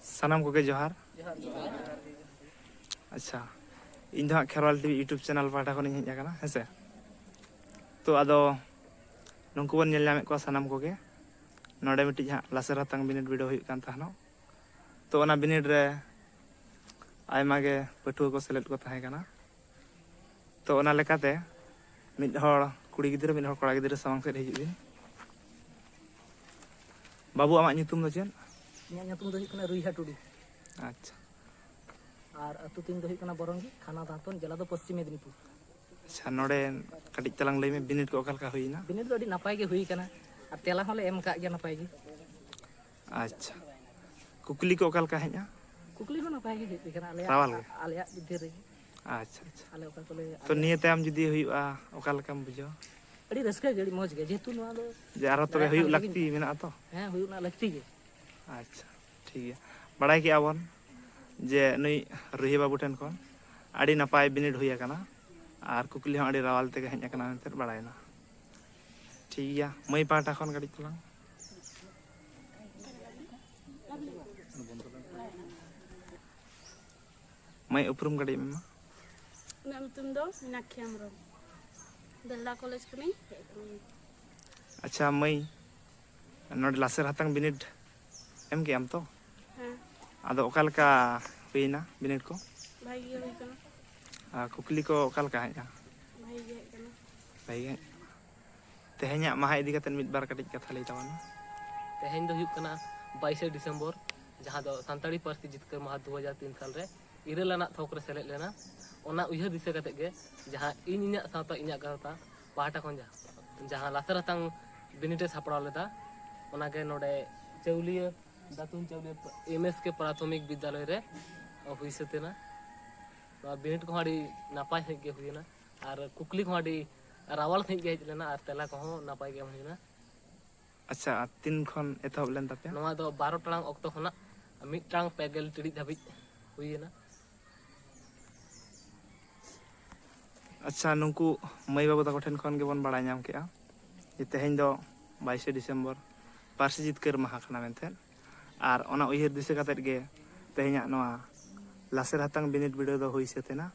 सानाम को जोहार अच्छा इन दो खेरवाल टीवी यूट्यूब चैनल पाटा को हज हेसे तो अदो नुकु बन नेल को सानाम को नोडे मिट्टी हाँ लासेर हतंग बिनिट वीडियो हुई कान तहनो तो ओना बिनिट रे आयमा गे पटुआ को सेलेद को तहे काना तो ओना लेकाते मिद हड़ कुड़ी गिद्रा मिद हड़ कोड़ा गिद्रा सामंग सेद हिजुग बिन बाबू आमा ᱧᱩᱛᱩᱢ ᱫᱚ ᱪᱮᱫ? ᱤᱧᱟᱹᱜ ᱧᱩᱛᱩᱢ ᱫᱚ ᱦᱩᱭᱩᱜ ᱠᱟᱱᱟ ᱨᱩᱭᱦᱟ ᱴᱩᱰᱩ। अच्छा ᱟᱨ ᱟᱹᱛᱩ ᱛᱤᱧ ᱫᱚ ᱦᱩᱭᱩᱜ ᱠᱟᱱᱟ ᱵᱚᱨᱚᱝᱜᱤ ᱛᱷᱟᱱᱟ ᱫᱟᱸᱛᱚᱱ ᱡᱮᱞᱟ ᱫᱚ ᱯᱚᱥᱪᱤᱢ ᱢᱮᱫᱽᱱᱤᱯᱩᱨ। अच्छा नोडे कटिज तलांग लई में बिनिट को ओका लका हुईना? बिनिट दो अडी नापाय गे हुई काना आर तेला होले एम का गया नापाय गे। अच्छा कुकली को ओका लका हेजा? कुकली हो नापाय गे हुई काना आलेया बिधे रे। अच्छा अच्छा आले ओका कोले तो निये तायम जुदी हुईआ ओका लकाम बुझो? अड़ी रस्का गे अड़ी मौज गे जेतु नोआ दो जे आरो तबे हुई लगती मेना तो? हां हुई ना लगती गे। अच्छा ठीक है बड़ाई के आवन जे नई रुही बाबू ठेन कोन आड़ी नापाय बिनिट हुई काना आर कुकली हो आड़ी रावाल तेगे हेज काना मेनते बड़ायना ठीक है मई पाटा खन गाड़ी तलांग मई उपरुम गाड़ी में ᱧᱩᱛᱩᱢ ᱫᱚ ᱢᱤᱱᱟᱠᱷᱤ ᱦᱮᱢᱵᱨᱚᱢ ᱫᱮᱞᱫᱟ कॉलेज ᱠᱷᱚᱱᱤᱧ ᱦᱮᱡ ᱟᱠᱟᱱᱟ। अच्छा मई नोड लासेर हतंग बिनिट एम के आम तो ᱦᱮᱸ आदो ओका लका हुईना बिनिट को ᱵᱷᱟᱜᱤ ᱜᱮ ᱦᱩᱭ ᱠᱟᱱᱟ कुकली को ओका लका हेजा ᱵᱷᱟᱜᱤ ᱜᱮ ᱦᱮᱡ ᱠᱟᱱᱟ भाई तेहेኛ माहा इदी कतन मिद बार कटिज कथा लई तावन तेहेñ दो हुयुग कना 22 डिसेम्बर जहां दो सांताड़ी पार्टी जितकर माह 2003 साल रे इरेल आना थोक रे सेलेद लेना ओना उयहर दिशा कते गे जहां इन इᱧᱟᱜ सावता इᱧᱟᱜ गावता पाटा खन जहां लासेर हतंग बिनिटे सापड़ाव लेदा ओना गे नोडे चौलिया दातुन चौलिया एमएस के प्राथमिक विद्यालय रे हुई सतेना बिनिट को हाड़ी नापाय से गे हुईना आर कुकली को हाड़ी रावल से गे हेज लेना आर तेला को नापाय गे हुईना। अच्छा तीन खन एतहब लेन तापे नोआ दो 12 टांग ऑक्टो खना मिटांग पेगल टिड़ी धाबी हुईना। अच्छा नुकु मई बाबू तको ठेन खन गेबन बड़ा नाम केआ जे तेहेñ दो 22 डिसेम्बर पार्सी जितकर माहा खना मेनते आर ओना उयहर दिशा कतेत गे तेहेñा नोआ लासेर हतंग बिनिट वीडियो दो हुई सेतेना